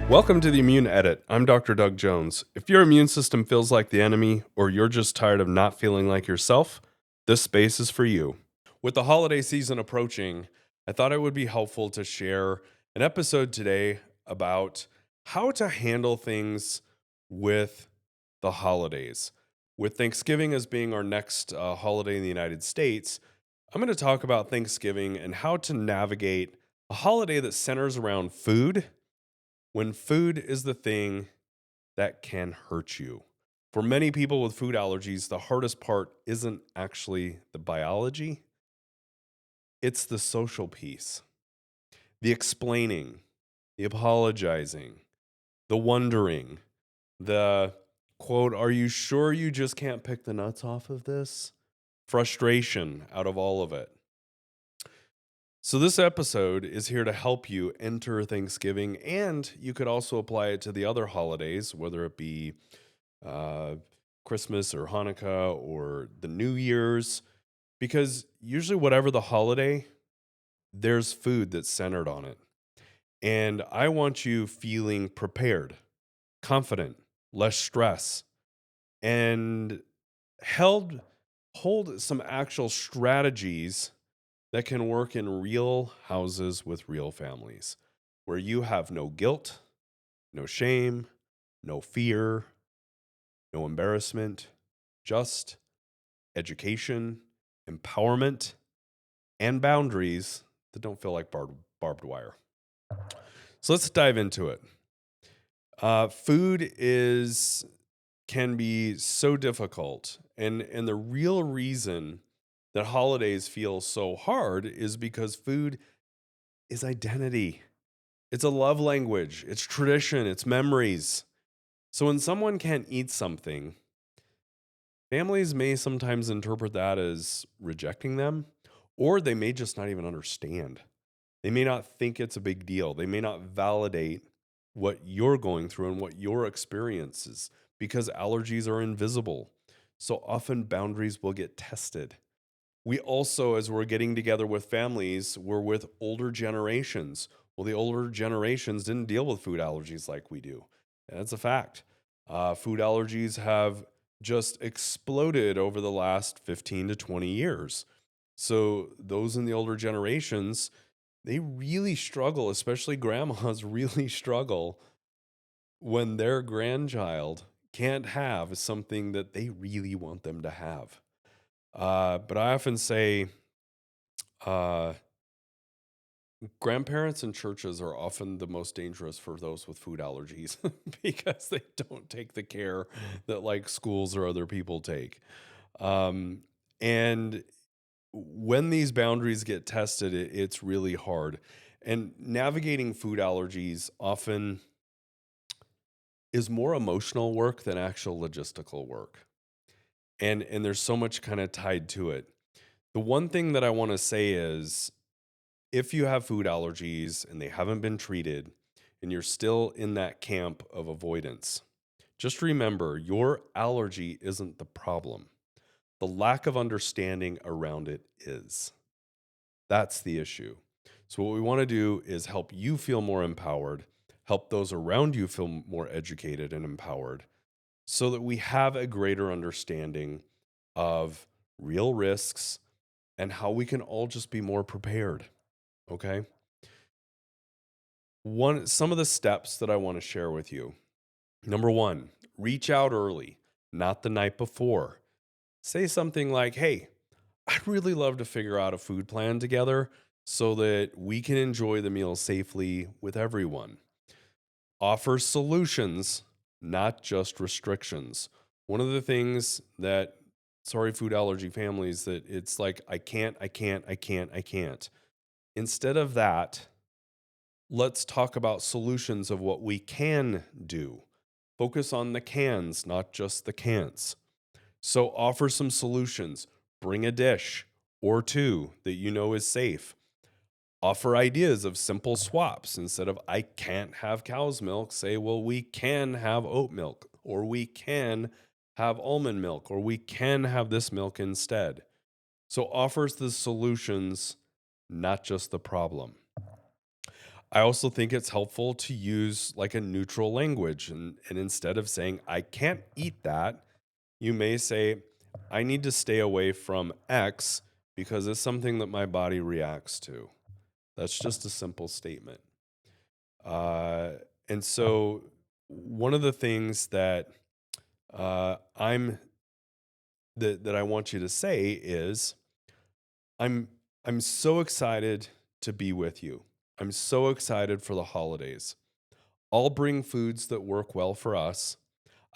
Welcome to the Immune Edit. I'm Dr. Doug Jones. If your immune system feels like the enemy or you're just tired of not feeling like yourself, this space is for you. With the holiday season approaching, I thought it would be helpful to share an episode today about how to handle things with the holidays. With Thanksgiving as being our next holiday in the United States, I'm going to talk about Thanksgiving and how to navigate a holiday that centers around food when food is the thing that can hurt you. For many people with food allergies, the hardest part isn't actually the biology, it's the social piece, the explaining, the apologizing, the wondering, the quote, "Are you sure you just can't pick the nuts off of this?" Frustration out of all of it. So, this episode is here to help you enter Thanksgiving, and you could also apply it to the other holidays, whether it be uh, Christmas or Hanukkah or the New Year's, because usually, whatever the holiday, there's food that's centered on it. And I want you feeling prepared, confident, less stress, and held hold some actual strategies that can work in real houses with real families, where you have no guilt, no shame, no fear, no embarrassment, just education, empowerment, and boundaries that don't feel like barbed wire. So let's dive into it. Food can be so difficult, and the real reason that holidays feel so hard is because food is identity. It's a love language, it's tradition, it's memories. So when someone can't eat something, families may sometimes interpret that as rejecting them, or they may just not even understand. They may not think it's a big deal. They may not validate what you're going through and what your experience is, because allergies are invisible. So often boundaries will get tested. We also, as we're getting together with families, we're with older generations. Well, the older generations didn't deal with food allergies like we do. And that's a fact. Food allergies have just exploded over the last 15 to 20 years. So those in the older generations, they really struggle, especially grandmas really struggle when their grandchild can't have something that they really want them to have. But I often say uh, grandparents and churches are often the most dangerous for those with food allergies because they don't take the care that like schools or other people take. Um, and when these boundaries get tested, it's really hard. And navigating food allergies often is more emotional work than actual logistical work. And there's so much kind of tied to it. The one thing that I want to say is if you have food allergies and they haven't been treated and you're still in that camp of avoidance, just remember your allergy isn't the problem. The lack of understanding around it is. That's the issue. So, what we want to do is help you feel more empowered, help those around you feel more educated and empowered, so that we have a greater understanding of real risks and how we can all just be more prepared. Okay. Some of the steps that I want to share with you. Number one, reach out early, not the night before. Say something like, "Hey, I'd really love to figure out a food plan together so that we can enjoy the meal safely with everyone." Offer solutions, not just restrictions. One of the things that, sorry, food allergy families, that it's like, I can't, I can't, I can't, I can't. Instead of that, let's talk about solutions of what we can do. Focus on the cans, not just the can'ts. So offer some solutions. Bring a dish or two that you know is safe. Offer ideas of simple swaps. Instead of "I can't have cow's milk," say, "Well, we can have oat milk, or we can have almond milk, or we can have this milk instead." So offers the solutions, not just the problem. I also think it's helpful to use like a neutral language. And instead of saying, I can't eat that, you may say, I need to stay away from X because it's something that my body reacts to. That's just a simple statement. Uh, and so, one of the things that I'm that I want you to say is, I'm I'm so excited to be with you. I'm so excited for the holidays. I'll bring foods that work well for us.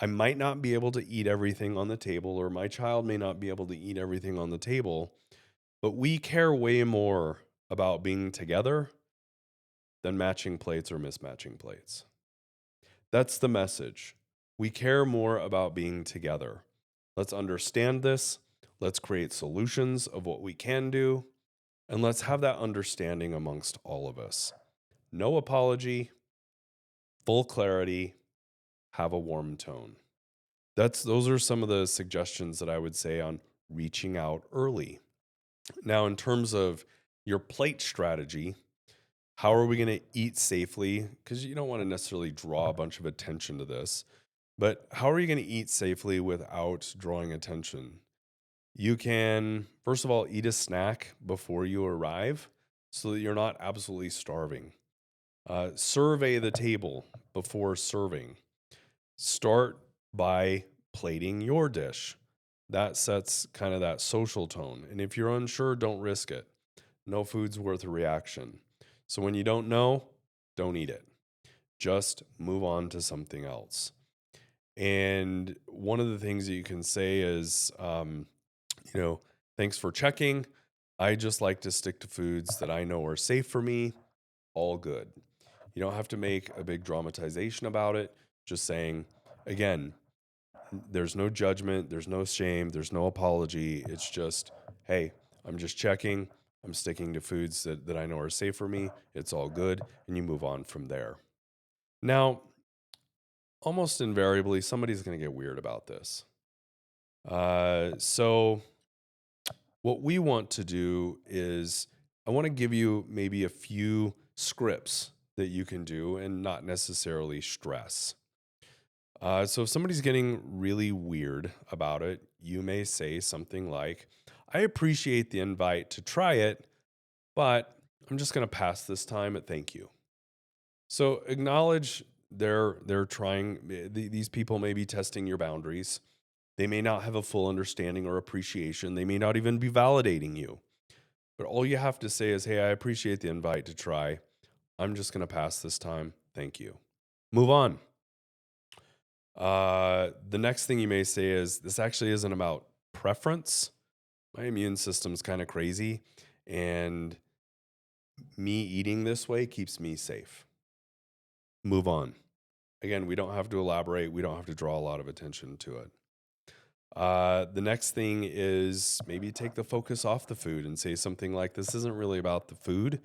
I might not be able to eat everything on the table, or my child may not be able to eat everything on the table, but we care way more about being together than matching plates or mismatching plates. That's the message. We care more about being together. Let's understand this. Let's create solutions of what we can do. And let's have that understanding amongst all of us. No apology, full clarity, have a warm tone. Those are some of the suggestions that I would say on reaching out early. Now, in terms of your plate strategy, how are we going to eat safely? Because you don't want to necessarily draw a bunch of attention to this, but how are you going to eat safely without drawing attention? You can, first of all, eat a snack before you arrive so that you're not absolutely starving. Survey the table before serving. Start by plating your dish. That sets kind of that social tone. And if you're unsure, don't risk it. No food's worth a reaction. So when you don't know, don't eat it. Just move on to something else. And one of the things that you can say is, you know, thanks for checking. I just like to stick to foods that I know are safe for me. All good. You don't have to make a big dramatization about it. Just saying, again, there's no judgment, there's no shame, there's no apology. It's just, hey, I'm just checking. I'm sticking to foods that I know are safe for me. It's all good. And you move on from there. Now, almost invariably, somebody's going to get weird about this. So, what we want to do is, I want to give you maybe a few scripts that you can do and not necessarily stress. So if somebody's getting really weird about it, you may say something like, I appreciate the invite to try it, but I'm just going to pass this time at thank you. So acknowledge they're trying, these people may be testing your boundaries. They may not have a full understanding or appreciation. They may not even be validating you. But all you have to say is, hey, I appreciate the invite to try. I'm just going to pass this time. Thank you. Move on. The next thing you may say is, this actually isn't about preference. My immune system's kind of crazy, and me eating this way keeps me safe. Move on. Again, we don't have to elaborate. We don't have to draw a lot of attention to it. The next thing is maybe take the focus off the food and say something like, this isn't really about the food.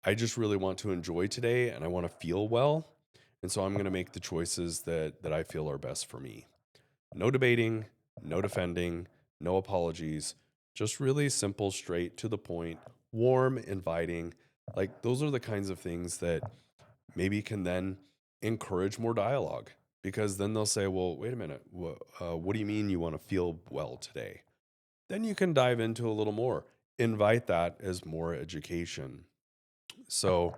I just really want to enjoy today and I want to feel well. And so I'm going to make the choices that I feel are best for me. No debating, no defending, no apologies, just really simple, straight to the point, warm, inviting. Like those are the kinds of things that maybe can then encourage more dialogue, because then they'll say, well, wait a minute, what do you mean you want to feel well today? Then you can dive into a little more. Invite that as more education. So,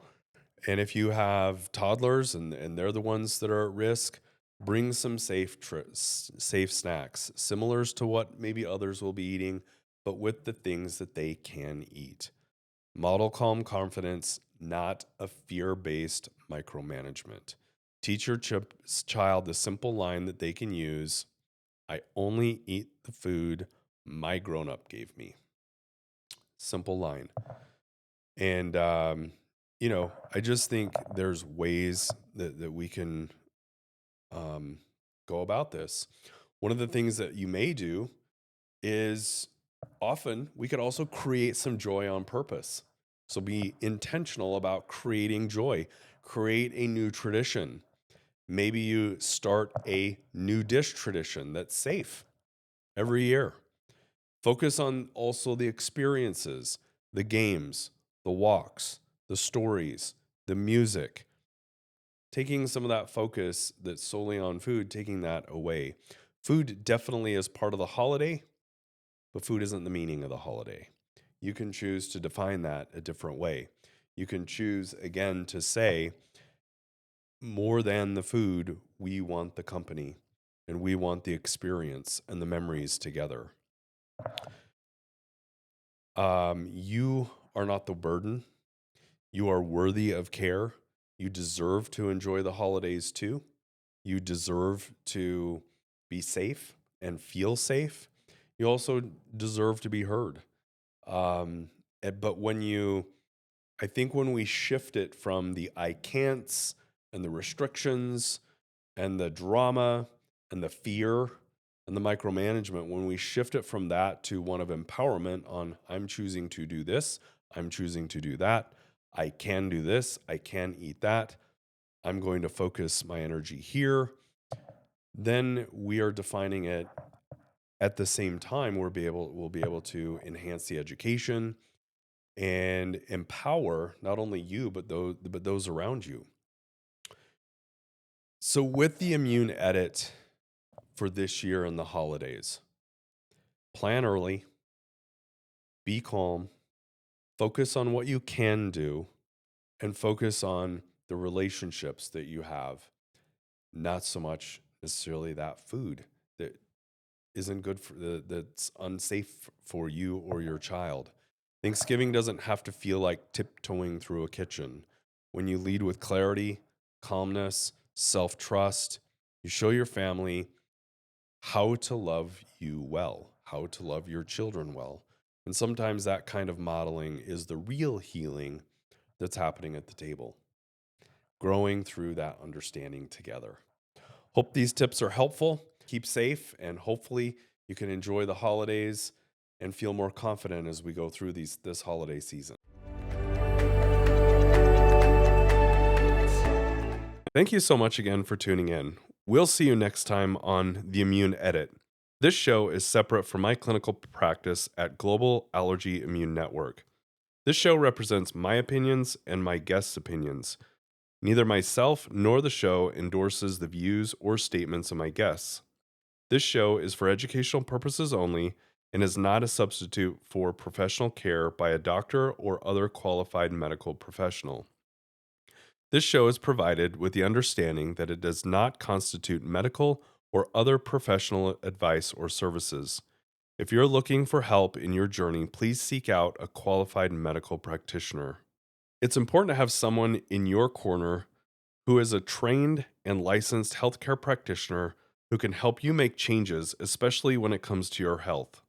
and if you have toddlers and they're the ones that are at risk, bring some safe snacks, similar to what maybe others will be eating, but with the things that they can eat. Model calm confidence, not a fear-based micromanagement. Teach your child the simple line that they can use: I only eat the food my grown-up gave me. Simple line. And I just think there's ways that we can go about this. One of the things that you may do is, often we could also create some joy on purpose. So be intentional about creating joy. Create a new tradition. Maybe you start a new dish tradition that's safe every year. Focus on also the experiences, the games, the walks, the stories, the music, taking some of that focus that's solely on food, taking that away. Food definitely is part of the holiday, but food isn't the meaning of the holiday. You can choose to define that a different way. You can choose, again, to say, more than the food, we want the company and we want the experience and the memories together. You are not the burden. You are worthy of care. You deserve to enjoy the holidays too. You deserve to be safe and feel safe. You also deserve to be heard. But I think when we shift it from the I can'ts and the restrictions and the drama and the fear and the micromanagement, when we shift it from that to one of empowerment on I'm choosing to do this, I'm choosing to do that, I can do this, I can eat that, I'm going to focus my energy here, then we are defining it at the same time. We'll be able to enhance the education and empower not only you, but those around you. So with the immune edit for this year and the holidays, plan early, be calm, focus on what you can do, and focus on the relationships that you have, not so much necessarily that food that isn't good that's unsafe for you or your child. Thanksgiving doesn't have to feel like tiptoeing through a kitchen. When you lead with clarity, calmness, self-trust, you show your family how to love you well, how to love your children well. And sometimes that kind of modeling is the real healing that's happening at the table, growing through that understanding together. Hope these tips are helpful. Keep safe, and hopefully you can enjoy the holidays and feel more confident as we go through this holiday season. Thank you so much again for tuning in. We'll see you next time on The Immune Edit. This show is separate from my clinical practice at Global Allergy Immune Network. This show represents my opinions and my guests' opinions. Neither myself nor the show endorses the views or statements of my guests. This show is for educational purposes only and is not a substitute for professional care by a doctor or other qualified medical professional. This show is provided with the understanding that it does not constitute medical or other professional advice or services. If you're looking for help in your journey, please seek out a qualified medical practitioner. It's important to have someone in your corner who is a trained and licensed healthcare practitioner who can help you make changes, especially when it comes to your health.